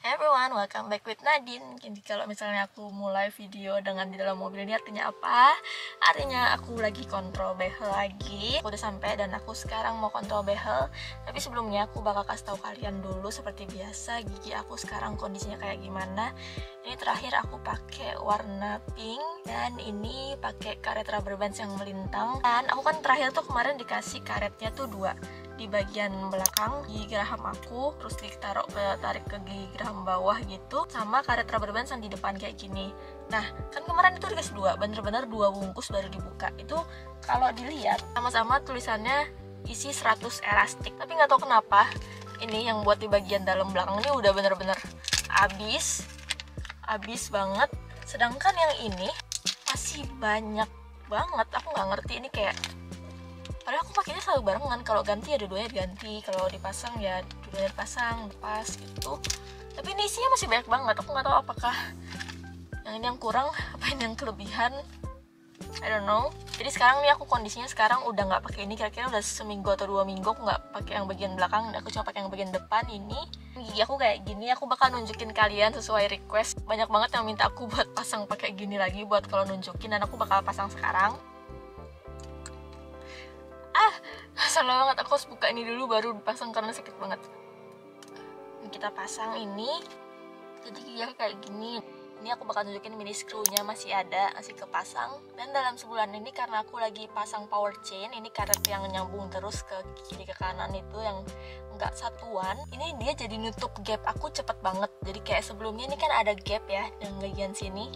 Hey everyone, welcome back with Nadine. Jadi kalau misalnya aku mulai video dengan di dalam mobil ini artinya apa? Artinya aku lagi kontrol behel lagi. Aku udah sampai dan aku sekarang mau kontrol behel. Tapi sebelumnya aku bakal kasih tahu kalian dulu seperti biasa gigi aku sekarang kondisinya kayak gimana. Ini terakhir aku pakai warna pink dan ini pakai karet rubber bands yang melintang. Dan aku kan terakhir tuh kemarin dikasih karetnya tuh 2 di bagian belakang gigi geraham aku, terus ditaruh tarik ke gigi geraham bawah gitu, sama karet rubber bands yang di depan kayak gini. Nah kan kemarin itu dikasih 2, bener-bener 2 bungkus baru dibuka. Itu kalau dilihat sama-sama tulisannya isi 100 elastik, tapi nggak tahu kenapa ini yang buat di bagian dalam belakang ini udah bener-bener habis banget, sedangkan yang ini masih banyak banget. Aku nggak ngerti ini kayak, padahal aku pakainya selalu barengan, kalau ganti ya dua-duanya diganti, kalau dipasang ya dua-duanya dipasang, pas gitu. Tapi ini isinya masih banyak banget, aku nggak tahu apakah yang ini yang kurang, apa ini yang kelebihan, I don't know. Jadi sekarang nih aku kondisinya sekarang udah nggak pakai ini, kira-kira udah seminggu atau 2 minggu aku nggak pakai yang bagian belakang, aku cuma pakai yang bagian depan ini. Gigi aku kayak gini, aku bakal nunjukin kalian sesuai request. Banyak banget yang minta aku buat pasang pakai gini lagi buat kalau nunjukin, dan aku bakal pasang sekarang. Salah banget, aku harus buka ini dulu baru dipasang karena sakit banget. Ini kita pasang ini, jadi gigi kayak gini. Ini aku bakal tunjukin mini screw-nya masih ada, masih kepasang. Dan dalam sebulan ini karena aku lagi pasang power chain, ini karet yang nyambung terus ke kiri ke kanan itu yang enggak satuan. Ini dia jadi nutup gap aku cepet banget. Jadi kayak sebelumnya ini kan ada gap ya yang bagian sini,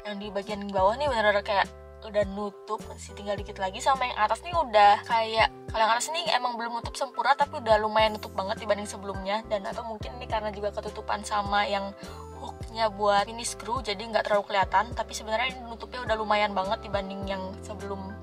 yang di bagian bawah nih bener-bener kayak udah nutup, masih tinggal dikit lagi. Sama yang atas nih udah kayak, kalau yang atas ini emang belum nutup sempurna tapi udah lumayan nutup banget dibanding sebelumnya. Dan atau mungkin ini karena juga ketutupan sama yang hooknya buat mini screw, jadi nggak terlalu kelihatan, tapi sebenarnya ini nutupnya udah lumayan banget dibanding yang sebelum,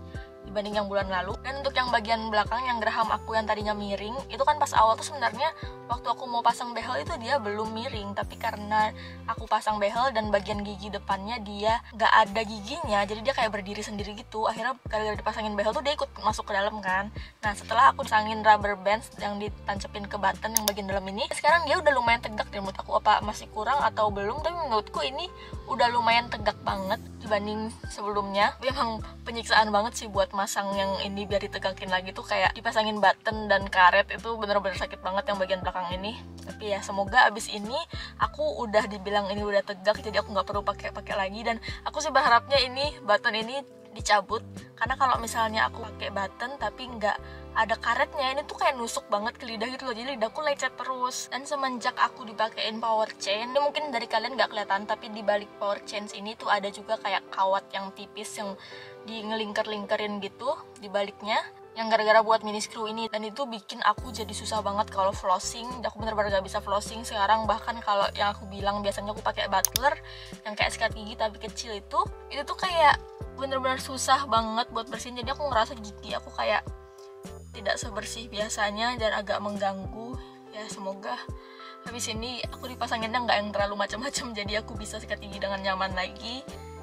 dibanding yang bulan lalu. Dan untuk yang bagian belakang yang geraham aku yang tadinya miring, itu kan pas awal tuh sebenarnya waktu aku mau pasang behel itu dia belum miring, tapi karena aku pasang behel dan bagian gigi depannya dia nggak ada giginya, jadi dia kayak berdiri sendiri gitu. Akhirnya gara-gara dipasangin behel tuh dia ikut masuk ke dalam kan. Nah setelah aku pasangin rubber bands yang ditancepin ke button yang bagian dalam ini, sekarang dia udah lumayan tegak deh menurut aku. Apa masih kurang atau belum, tapi menurutku ini udah lumayan tegak banget dibanding sebelumnya. Memang penyiksaan banget sih buat masang yang ini biar ditegakin lagi tuh, kayak dipasangin button dan karet itu bener-bener sakit banget yang bagian belakang ini. Tapi ya semoga abis ini aku udah dibilang ini udah tegak, jadi aku nggak perlu pakai lagi. Dan aku sih berharapnya ini button ini dicabut, karena kalau misalnya aku pakai button tapi nggak ada karetnya, ini tuh kayak nusuk banget ke lidah gitu loh, jadi lidahku lecet terus. Dan semenjak aku dipakein power chain, ini mungkin dari kalian nggak kelihatan, tapi di balik power chain ini tuh ada juga kayak kawat yang tipis yang di ngelingker-lingkerin gitu di baliknya, yang gara-gara buat mini screw ini. Dan itu bikin aku jadi susah banget kalau flossing. Aku bener-bener gak bisa flossing sekarang. Bahkan kalau yang aku bilang biasanya aku pakai butler yang kayak sikat gigi tapi kecil itu tuh kayak bener-bener susah banget buat bersihin. Jadi aku ngerasa gigi aku kayak tidak sebersih biasanya dan agak mengganggu. Ya semoga habis ini aku dipasanginnya nggak yang terlalu macam-macam, jadi aku bisa sikat gigi dengan nyaman lagi.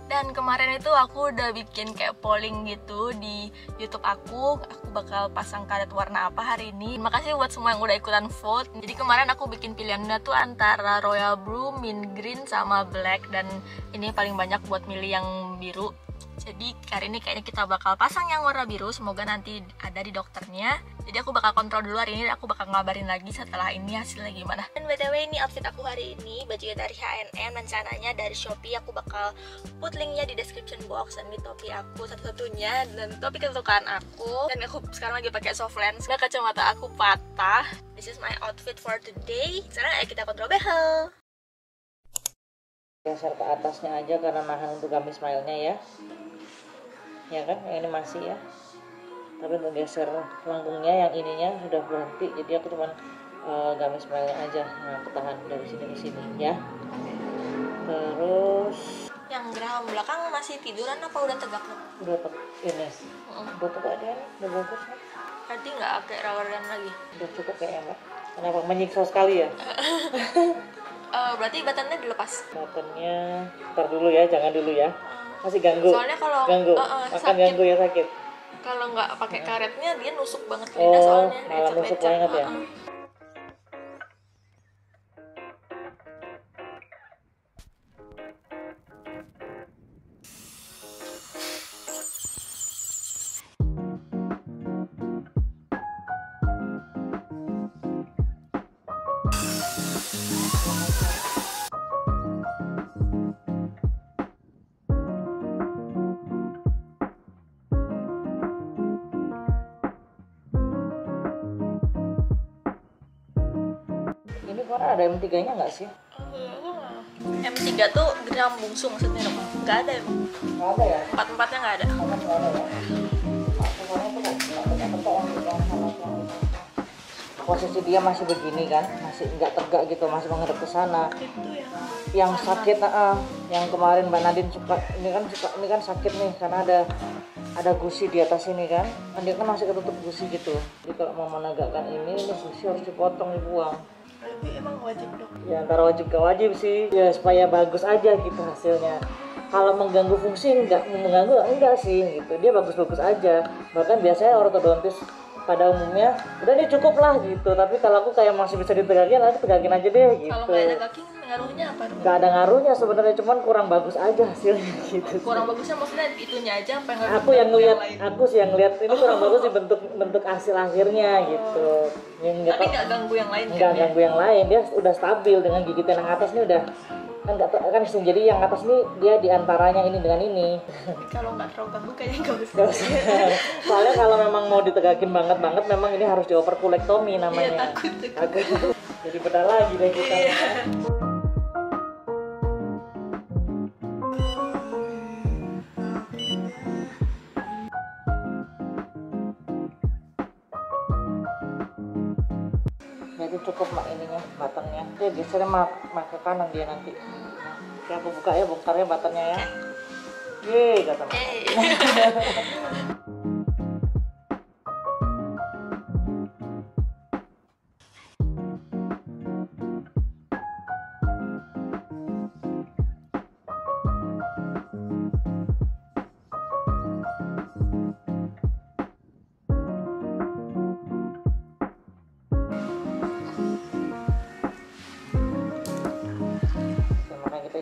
Dan kemarin itu aku udah bikin kayak polling gitu di YouTube aku bakal pasang karet warna apa hari ini. Terima kasih buat semua yang udah ikutan vote. Jadi kemarin aku bikin pilihannya tuh antara royal blue, mint green, sama black, dan ini paling banyak buat milih yang biru. Jadi hari ini kayaknya kita bakal pasang yang warna biru, semoga nanti ada di dokternya. Jadi aku bakal kontrol dulu hari ini, dan aku bakal ngabarin lagi setelah ini hasilnya gimana. Dan btw ini outfit aku hari ini, bajunya dari H&M dan celananya dari Shopee. Aku bakal put linknya di description box. Dan ini topi aku satu-satunya, dan topi kesukaan aku. Dan aku sekarang lagi pakai soft lens, nggak, kacamata aku patah. This is my outfit for today. Sekarang ayo kita kontrol behel. Geser ke atasnya aja karena nahan untuk gamis smile-nya ya kan, yang ini masih ya, tapi untuk geser lengkungnya yang ininya sudah berhenti, jadi aku cuman gamis smile-nya aja. Nah ketahan dari sini ke sini ya. Terus yang geraham belakang masih tiduran apa udah tegak? udah ini udah tegak dia, udah bagus ya. Berarti nggak pakai rubber band lagi? Udah cukup kayaknya mbak. Kenapa menyiksa sekali ya? Berarti buttonnya dilepas? Buttonnya ntar dulu ya, jangan dulu ya, masih ganggu. Soalnya kalau ganggu makan sakit. Ganggu ya, sakit kalau nggak pakai karetnya dia nusuk banget ke lidah. Soalnya malah nusuk banget ya. kemarin ada M3-nya nggak sih? M3 tuh geram bungsu maksudnya dong? Nggak ada emang? Nggak ada ya? Empat-empatnya nggak ada. Nggak ada ya? Pokoknya tuh nggak betul yang sama yang posisi dia masih begini kan, masih nggak tegak gitu, masih menghadap ke sana. Itu ya. Yang sakit, yang kemarin Mbak Nadine ini kan sakit nih karena ada gusi di atas ini kan dia kan masih ketutup gusi gitu. Jadi kalau mau menegakkan ini gusi harus dipotong, dibuang. Tapi emang wajib dong? Ya antara wajib gak wajib sih, ya supaya bagus aja gitu hasilnya. Kalau mengganggu fungsi enggak sih gitu, dia bagus-bagus aja. Bahkan biasanya ortodontis pada umumnya udah ini cukup lah gitu, tapi kalau aku kayak masih bisa ditegakkan, nanti tegakkan aja deh gitu. Kalau nggak ada kaki ngaruhnya apa? Nggak ada ngaruhnya sebenarnya, cuman kurang bagus aja hasilnya gitu. Kurang bagusnya maksudnya itunya aja apa yang aku sih yang lihat ini kurang bagus sih bentuk hasil akhirnya gitu. Tapi nggak ganggu yang lain nggak kan? Ganggu yang lain, dia udah stabil dengan gigitan yang atas ini udah kan jadi yang atas ini dia diantaranya ini dengan ini. Kalau nggak terlalu ganggu kayaknya nggak Gak usah. Soalnya kalau memang mau ditegakin banget memang ini harus dioperkulektomi namanya. Iya, takut. Jadi bedah lagi deh kita. Iya. Jadi cukup mak ininya, buttonnya. Dia gesernya mak ke kanan dia nanti. Oke, aku buka ya bongkarnya buttonnya ya. Yeay, kata mak.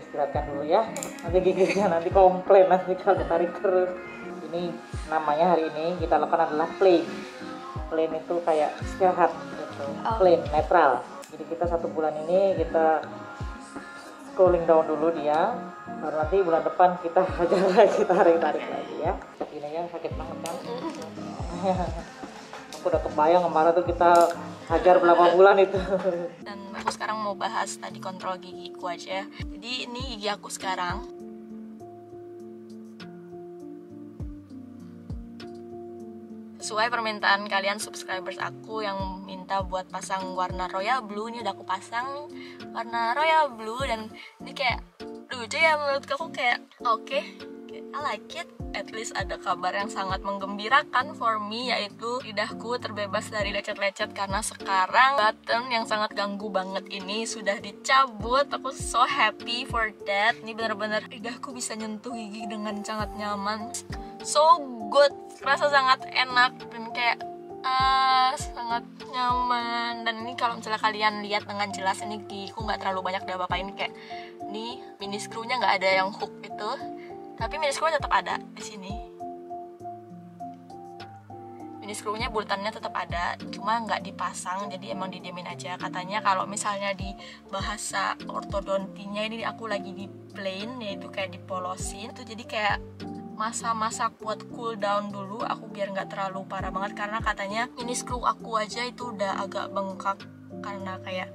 Istirahatkan dulu ya, nanti giginya nanti komplain nanti kalau ditarik terus. Ini namanya hari ini kita lakukan adalah plain itu kayak istirahat gitu. Plain netral, jadi kita 1 bulan ini kita cooling down dulu dia, baru nanti bulan depan kita hajar lagi, tarik lagi ya. Ini ya sakit banget kan. Aku udah kebayang kemarin tuh kita hajar berapa bulan itu. Dan aku sekarang mau bahas tadi kontrol gigiku aja. Jadi ini gigi aku sekarang. Sesuai permintaan kalian subscribers aku yang minta buat pasang warna royal blue, ini udah aku pasang warna royal blue dan ini kayak lucu ya menurut aku, kayak oke. I like it. At least ada kabar yang sangat menggembirakan for me, yaitu lidahku terbebas dari lecet-lecet karena sekarang button yang sangat ganggu banget ini sudah dicabut. Aku so happy for that. Ini benar-benar lidahku bisa nyentuh gigi dengan sangat nyaman. So good, rasa sangat enak dan kayak sangat nyaman. Dan ini kalau misalnya kalian lihat dengan jelas, ini gigiku nggak terlalu banyak diapa-apain. Kayak ini mini screw-nya nggak ada yang hook itu, tapi mini screw tetap ada di sini. Mini screw-nya bulatannya tetap ada, cuma nggak dipasang, jadi emang didiemin aja. Katanya kalau misalnya di bahasa ortodontinya ini aku lagi di plain, yaitu kayak dipolosin tuh, jadi kayak masa-masa buat cool down dulu aku biar nggak terlalu parah banget, karena katanya mini screw aku aja itu udah agak bengkak karena kayak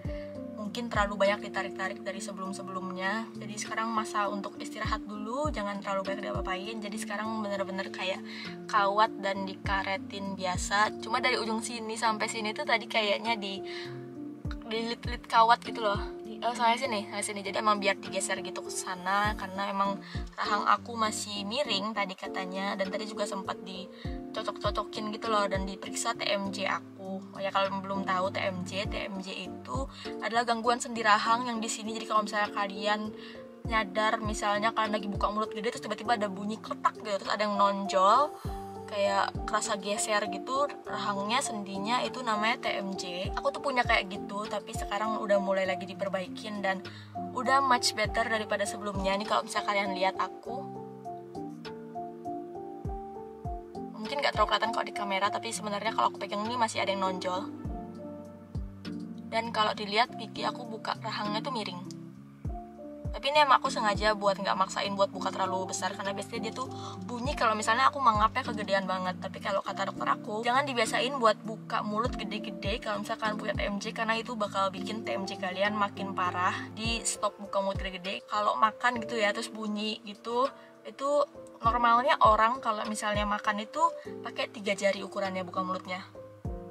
mungkin terlalu banyak ditarik-tarik dari sebelum-sebelumnya. Jadi sekarang masa untuk istirahat dulu, jangan terlalu banyak diapa-apain. Jadi sekarang bener-bener kayak kawat dan dikaretin biasa. Cuma dari ujung sini sampai sini tuh tadi kayaknya dilit-lit kawat gitu loh. Sampai sini. Jadi emang biar digeser gitu ke sana karena emang rahang aku masih miring tadi katanya, dan tadi juga sempat dicocok-cocokin gitu loh dan diperiksa TMJ aku. Oh ya, kalau belum tahu TMJ itu adalah gangguan sendi rahang yang di sini. Jadi kalau misalnya kalian nyadar misalnya kalian lagi buka mulut gede terus tiba-tiba ada bunyi kletak gitu, terus ada yang nonjol kayak kerasa geser gitu rahangnya, sendinya, itu namanya TMJ. Aku tuh punya kayak gitu, tapi sekarang udah mulai lagi diperbaikin dan udah much better daripada sebelumnya. Ini kalau misalnya kalian lihat aku, mungkin gak terlalu kelihatan kalau di kamera, tapi sebenarnya kalau aku pegang ini masih ada yang nonjol. Dan kalau dilihat gigi aku buka rahangnya tuh miring. Tapi ini emang aku sengaja buat nggak maksain buat buka terlalu besar, karena biasanya dia tuh bunyi kalau misalnya aku mangapnya kegedean banget. Tapi kalau kata dokter aku, jangan dibiasain buat buka mulut gede-gede kalau misalkan punya TMJ, karena itu bakal bikin TMJ kalian makin parah. Di stop buka mulut gede-gede kalau makan gitu ya, terus bunyi gitu. Itu normalnya orang kalau misalnya makan itu pakai 3 jari ukurannya buka mulutnya.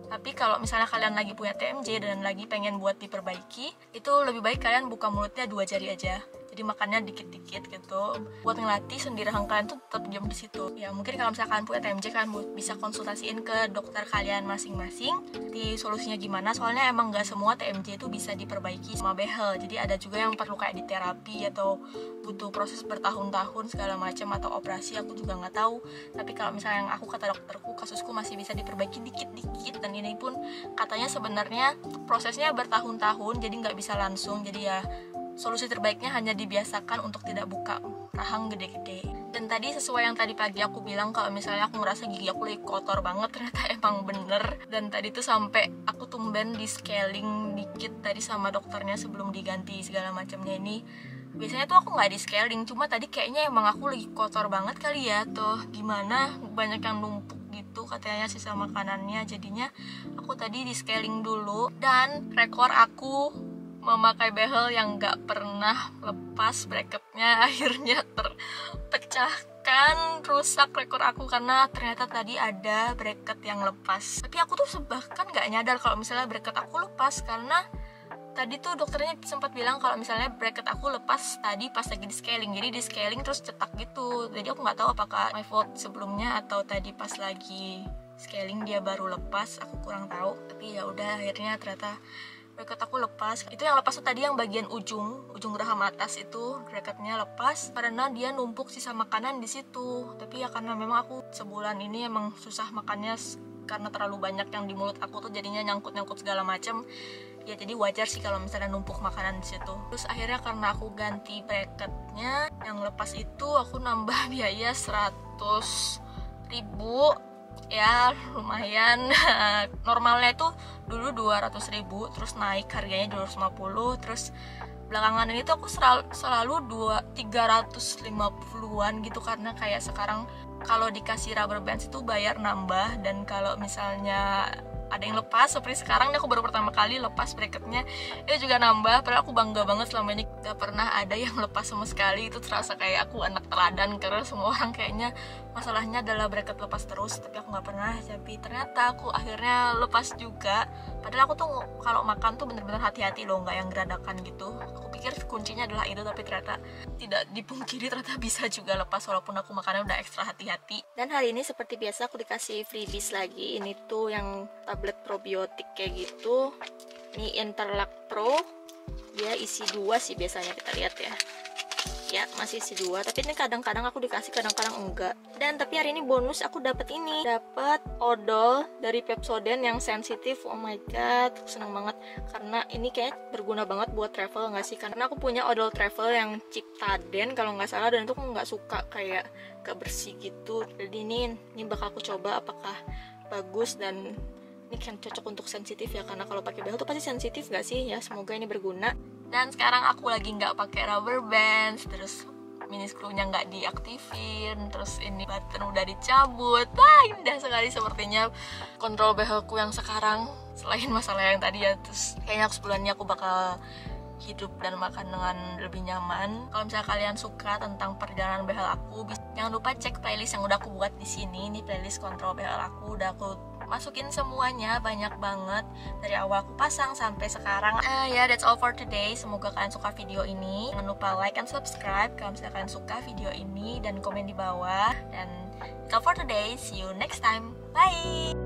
Tapi kalau misalnya kalian lagi punya TMJ dan lagi pengen buat diperbaiki, itu lebih baik kalian buka mulutnya 2 jari aja. Jadi makannya dikit-dikit gitu. Buat ngelatih sendi rahang kalian tuh tetap diam di situ. Ya mungkin kalau misalnya kalian punya TMJ, kalian bisa konsultasiin ke dokter kalian masing-masing di solusinya gimana. Soalnya emang nggak semua TMJ itu bisa diperbaiki sama behel. Jadi ada juga yang perlu kayak di terapi atau butuh proses bertahun-tahun segala macam, atau operasi, aku juga nggak tahu. Tapi kalau misalnya yang aku kata dokterku, kasusku masih bisa diperbaiki dikit-dikit, dan ini pun katanya sebenarnya prosesnya bertahun-tahun, jadi nggak bisa langsung. Jadi ya solusi terbaiknya hanya dibiasakan untuk tidak buka rahang gede-gede. Dan tadi sesuai yang tadi pagi aku bilang, kalau misalnya aku ngerasa gigi aku lagi kotor banget, ternyata emang bener. Dan tadi tuh sampai aku tumben di scaling dikit tadi sama dokternya sebelum diganti segala macamnya ini. Biasanya tuh aku nggak di scaling, cuma tadi kayaknya emang aku lagi kotor banget kali ya, tuh gimana banyak yang numpuk gitu katanya sisa makanannya. Jadinya aku tadi di scaling dulu, dan rekor aku memakai behel yang gak pernah lepas bracketnya akhirnya terpecahkan, rusak rekor aku karena ternyata tadi ada bracket yang lepas. Tapi aku tuh bahkan gak nyadar kalau misalnya bracket aku lepas, karena tadi tuh dokternya sempat bilang kalau misalnya bracket aku lepas tadi pas lagi di scaling. Jadi di scaling terus cetak gitu. Jadi aku nggak tahu apakah my fault sebelumnya atau tadi pas lagi scaling dia baru lepas, aku kurang tahu. Tapi ya udah, akhirnya ternyata bracket aku lepas. Itu yang lepas tuh tadi yang bagian ujung raham atas itu bracketnya lepas karena dia numpuk sisa makanan di situ. Tapi ya karena memang aku sebulan ini emang susah makannya karena terlalu banyak yang di mulut aku tuh, jadinya nyangkut segala macam. Ya jadi wajar sih kalau misalnya numpuk makanan di situ. Terus akhirnya karena aku ganti bracketnya yang lepas itu, aku nambah biaya 100.000. Ya lumayan. Normalnya itu dulu 200.000, terus naik harganya 250, terus belakangan ini tuh aku selalu 350-an gitu, karena kayak sekarang kalau dikasih rubber bands itu bayar nambah, dan kalau misalnya ada yang lepas seperti sekarang nih, aku baru pertama kali lepas bracketnya, itu juga nambah. Padahal aku bangga banget selama ini gak pernah ada yang lepas sama sekali. Itu terasa kayak aku anak teladan, karena semua orang kayaknya masalahnya adalah bracket lepas terus, tapi aku gak pernah. Tapi ternyata aku akhirnya lepas juga. Padahal aku tuh kalau makan tuh bener-bener hati-hati loh, gak yang geradakan gitu. Aku pikir kuncinya adalah itu, tapi ternyata tidak dipungkiri, ternyata bisa juga lepas walaupun aku makannya udah ekstra hati-hati. Dan hari ini seperti biasa aku dikasih freebies lagi. Ini tuh yang tablet probiotik kayak gitu. Ini Interlac Pro, dia isi 2 sih biasanya, kita lihat ya. Ya masih isi 2, tapi ini kadang-kadang aku dikasih, kadang-kadang enggak. Dan tapi hari ini bonus aku dapat ini, dapat odol dari Pepsodent yang sensitif. Oh my god, aku seneng banget karena ini kayak berguna banget buat travel nggak sih? Karena aku punya odol travel yang Ciptaden kalau nggak salah, dan itu aku nggak suka kayak gak bersih gitu. Jadi ini bakal aku coba apakah bagus, dan ini kan cocok untuk sensitif ya, karena kalau pakai behel tuh pasti sensitif gak sih ya. Semoga ini berguna. Dan sekarang aku lagi nggak pakai rubber bands, terus mini screw-nya nggak diaktifin, terus ini button udah dicabut. Indah sekali sepertinya kontrol behelku yang sekarang, selain masalah yang tadi ya. Terus kayaknya sebulan ini aku bakal hidup dan makan dengan lebih nyaman. Kalau misalnya kalian suka tentang perjalanan behel aku, jangan lupa cek playlist yang udah aku buat di sini. Ini playlist kontrol behel aku, udah aku masukin semuanya, banyak banget dari awal aku pasang sampai sekarang. That's all for today. Semoga kalian suka video ini. Jangan lupa like and subscribe kalau misalnya kalian suka video ini, dan komen di bawah. Dan that's all for today. See you next time. Bye.